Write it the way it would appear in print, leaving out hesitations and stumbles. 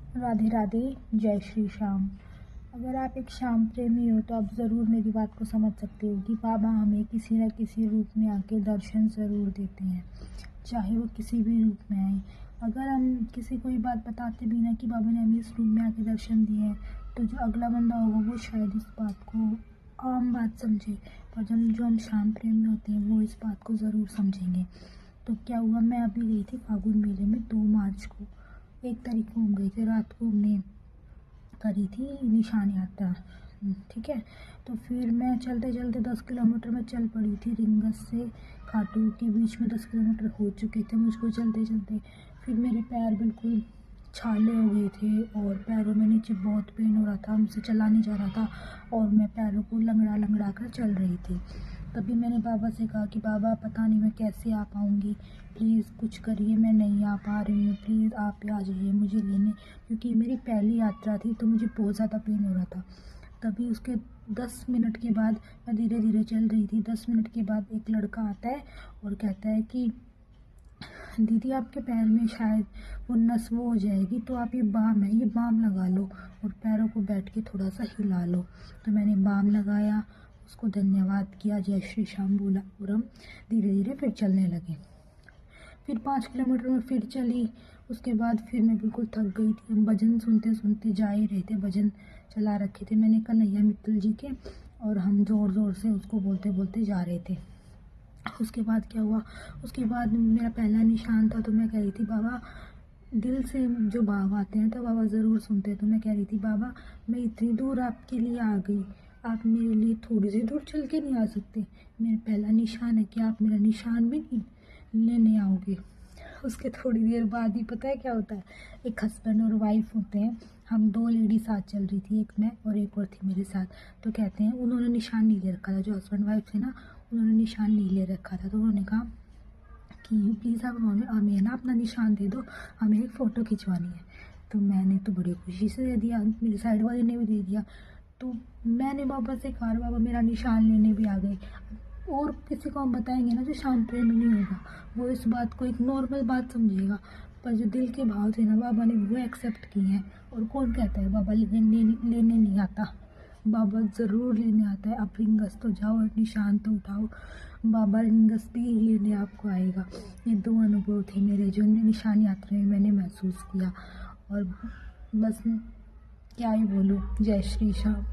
राधे राधे, जय श्री श्याम। अगर आप एक श्याम प्रेमी हो तो आप ज़रूर मेरी बात को समझ सकते हो कि बाबा हमें किसी न किसी रूप में आके दर्शन ज़रूर देते हैं, चाहे वो किसी भी रूप में आए। अगर हम किसी को ये बात बताते भी ना कि बाबा ने हमें इस रूप में आके दर्शन दिए हैं, तो जो अगला बंदा होगा वो शायद इस बात को आम बात समझे, पर जब जो हम श्याम प्रेमी होते हैं वो इस बात को ज़रूर समझेंगे। तो क्या हुआ, मैं अभी गई थी फागुन मेले में 2 मार्च को। 1 तारीख को हम गए थे, रात को हमने करी थी निशान यात्रा, ठीक है। तो फिर मैं चलते चलते 10 किलोमीटर में चल पड़ी थी। रिंगस से खाटू के बीच में 10 किलोमीटर हो चुके थे मुझको चलते चलते। फिर मेरे पैर बिल्कुल छाले हो गए थे और पैरों में नीचे बहुत पेन हो रहा था, हमसे चला नहीं जा रहा था और मैं पैरों को लंगड़ा लंगड़ा कर चल रही थी। तभी मैंने बाबा से कहा कि बाबा पता नहीं मैं कैसे आ पाऊँगी, प्लीज़ कुछ करिए, मैं नहीं आ पा रही हूँ, प्लीज़ आप आ जाइए मुझे लेने, क्योंकि मेरी पहली यात्रा थी तो मुझे बहुत ज़्यादा पेन हो रहा था। तभी उसके 10 मिनट के बाद, मैं धीरे धीरे चल रही थी, 10 मिनट के बाद एक लड़का आता है और कहता है कि दीदी आपके पैर में शायद वो नस वो हो जाएगी, तो आप ये बाम है, ये बाम लगा लो और पैरों को बैठ के थोड़ा सा हिला लो। तो मैंने बाम लगाया, उसको धन्यवाद किया, जय श्री श्याम बोला और हम धीरे धीरे फिर चलने लगे। फिर 5 किलोमीटर में फिर चली। उसके बाद फिर मैं बिल्कुल थक गई थी। हम भजन सुनते सुनते जा ही रहे थे, भजन चला रखे थे मैंने कन्हैया मित्तल जी के, और हम ज़ोर ज़ोर से उसको बोलते बोलते जा रहे थे। उसके बाद क्या हुआ, उसके बाद मेरा पहला निशान था, तो मैं कह रही थी बाबा, दिल से जो भाव आते हैं तो बाबा ज़रूर सुनते हैं। तो मैं कह रही थी बाबा मैं इतनी दूर आपके लिए आ गई, आप मेरे लिए थोड़ी सी दूर चल के नहीं आ सकते? मेरा पहला निशान है कि आप मेरा निशान भी नहीं लेने आओगे। उसके थोड़ी देर बाद ही पता है क्या होता है, एक हस्बैंड और वाइफ होते हैं, हम 2 लेडी साथ चल रही थी, एक मैं और एक और थी मेरे साथ। तो कहते हैं उन्होंने निशान नहीं ले रखा था, जो हस्बैंड वाइफ थे ना उन्होंने निशान नहीं ले रखा था। तो उन्होंने कहा कि प्लीज़ आप हमें ना अपना निशान दे दो, हमें एक फ़ोटो खिंचवानी है। तो मैंने तो बड़ी खुशी से दे दिया, मेरी साइड वाले ने भी दे दिया। तो मैंने बाबा से कहा बाबा मेरा निशान लेने भी आ गए। और किसी को हम बताएंगे ना जो श्याम प्रेमी नहीं होगा, वो इस बात को एक नॉर्मल बात समझेगा, पर जो दिल के भाव थे ना बाबा ने वो एक्सेप्ट किए हैं। और कौन कहता है बाबा लेने नहीं आता? बाबा ज़रूर लेने आता है। आप रिंगस तो जाओ और निशान तो उठाओ, बाबा रिंगस भी लेने आपको आएगा। ये 2 अनुभव थे मेरे जो निशान यात्रा में मैंने महसूस किया। और बस क्या ही बोलूँ, जय श्री श्याम।